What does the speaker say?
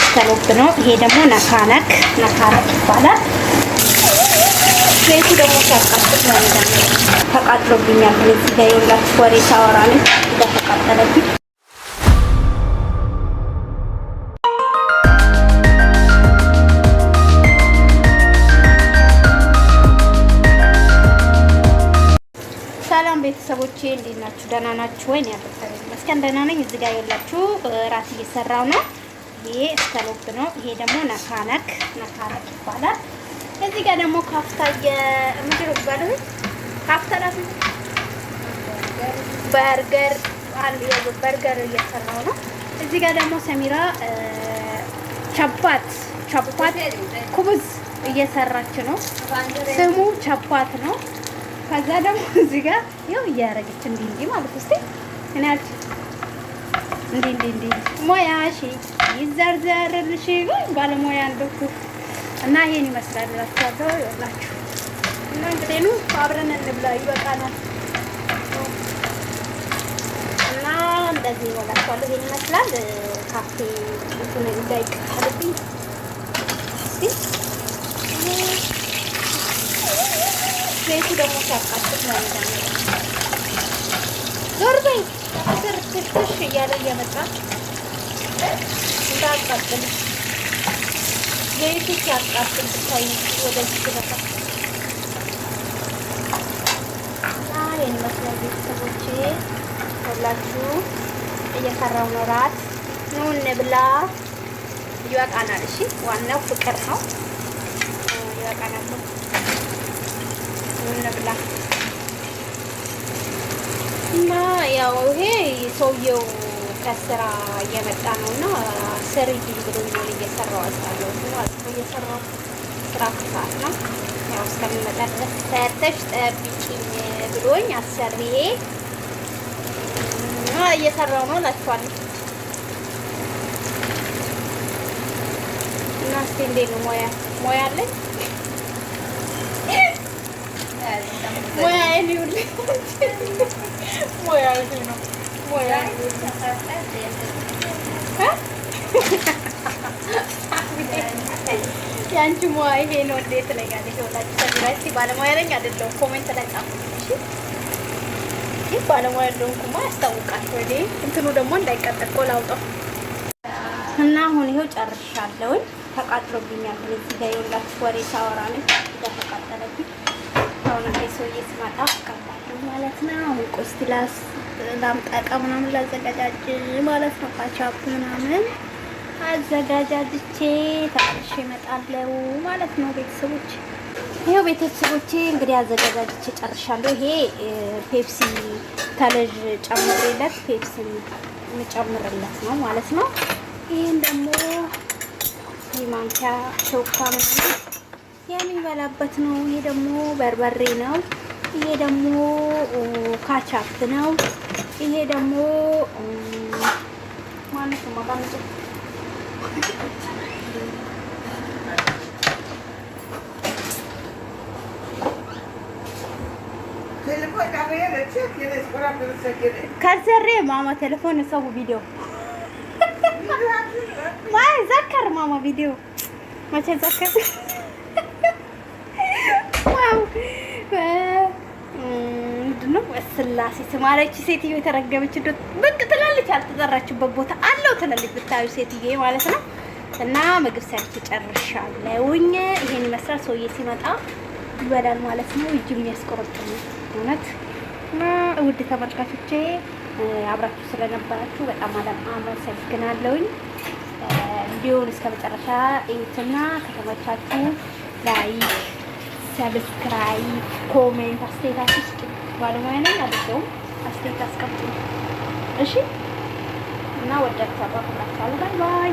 እስከሎብ ነው። ይሄ ደግሞ ነካነክ ይባላል። ዘይቱ ደግሞ ሲያቃጥል ነው ተቃጥሎብኛል። እዚህ ጋር የሁላችሁ ወሬ ሳወራ ነው ተቃጠለብኝ። ሰላም ቤተሰቦቼ እንዴት ናችሁ? ደህና ናችሁ ወይ? ነው ያበጠረ መስከን ደህና ነኝ። እዚህ ጋር የሁላችሁ ራት እየሰራው ነው። ይሄ እስከሎብ ነው። ይሄ ደግሞ ነካነክ ይባላል። እዚህ ጋር ደግሞ ካፍታ ምንድነው የሚባለው? ካፍታ ራሱ በርገር እየሰራው ነው። እዚህ ጋር ደግሞ ሰሚራ ቸፓት ኩብዝ እየሰራች ነው። ስሙ ቸፓት ነው። ከዛ ደግሞ እዚህ ጋር ያው እያረገች እንዲህ ማለት እስቲ እኔ አልኩ እንዲህ ሞያሺ ይዘርዘርልሽ ባለሙያ እንደኩ እና ይሄን ይመስላል እላችኋለሁ። ይኸውላችሁ እና እንግዲህ ነው አብረን እንብላ ይበቃናል። እና እንደዚህ ይወላችኋለሁ። ይሄን ይመስላል ካፌ እንትን እንዳይቀርብኝ እስቲ ዘይቱ ደግሞ ሲያቃጥል ነው ዞር በይ አስር ትሽ እያለ እየመጣ እንዳቃጥል ዘይቱ ሲያቃጥል ብታይ ወደዚህ ትበቃ ይሄን መስሪያ ቤተሰቦቼ ሁላችሁ እየሰራው ነው። ራት ነው እንብላ ይበቃናል። እሺ ዋናው ፍቅር ነው። ይበቃናል እንብላ እና ያው ይሄ ሰውየው ከስራ እየመጣ ነውና ስሪ ብሎኛል። እየሰራው አስታለው እየሰራው ስራ ከሰዓት ነው። ያው እስከሚመጣ ድረስ ሰርተሽ ጠብቂኝ ብሎኝ አሰሪዬ እየሰራው ነው እላችኋለሁ። እና እስኪ እንዴት ነው ሞያ አለኝ ሞያ ይሁን ሞያ ነው ሞያ ያንቺ ሞያ ይሄ ነው እንዴ ትለኛለሽ? ወላችሁ ሰብራይስ ባለሙያ ነኝ አይደለም? ኮሜንት ላይ ጻፉ እሺ። ይሄ ባለሙያ እንደሆንኩማ ያስታውቃል። ወዴ እንትኑ ደግሞ እንዳይቀጠል ቆላውጣው እና አሁን ይሄው ጨርሻለሁ። ተቃጥሎብኛል። እዚህ ጋር የወላችሁ ወሬ ሳወራ ነው ተቃጠለብኝ። አሁን ሰውዬ ሲመጣ አስቀምጣለሁ ማለት ነው። አሁን ቆስቲላስ ላምጣቃ ምናምን ላዘጋጃጅ ማለት ነው። ካቻፕ ምናምን አዘጋጃጅቼ ተቀርሼ እመጣለሁ ማለት ነው። ቤተሰቦች ይሄው ቤተሰቦቼ እንግዲህ አዘጋጃጅቼ ጨርሻለሁ። ይሄ ፔፕሲ ተለጅ ጨምሬለት ፔፕሲ እንጨምርለት ነው ማለት ነው። ይሄን ደግሞ ማንኪያ ሾካ ምናምን የሚበላበት ነው። ይሄ ደግሞ በርበሬ ነው። ይሄ ደግሞ ካቻፕ ነው። ይሄ ደግሞ ማለት ነው ማጋምጭ ከዘሬ ማማ ቴሌፎን ሰው ቪዲዮ ማይ ዘከር ማማ ቪዲዮ መቼ ዘከር ምንድነው ስላሴ ስማለች ሴትዮ የተረገመች እንደው ብቅ ትላለች። አልተዘራችበት ቦታ አለው ትላለች ብታዩ ሴትዬ ማለት ነው። እና ምግብ ሰርቼ ጨርሻለሁኝ። ይሄን ይመስላል። ሰውዬ ሲመጣ ይበላል ማለት ነው። እጅ የሚያስቆርጥኝ እውነት። እና ውድ ተመልካቾቼ አብራችሁ ስለነበራችሁ በጣም አመሰግናለሁኝ። ቪዲዮውን እስከመጨረሻ እዩትና ከተመቻችሁ ላይክ ሰብስክራይብ ኮሜንት አስተያየታችሁ ስጡ። ባለሙያ ነኝ አይደለም? አስተያየት አስቀምጡ እሺ። እና ወዳችሁ አባባላችሁ ባይ ባይ።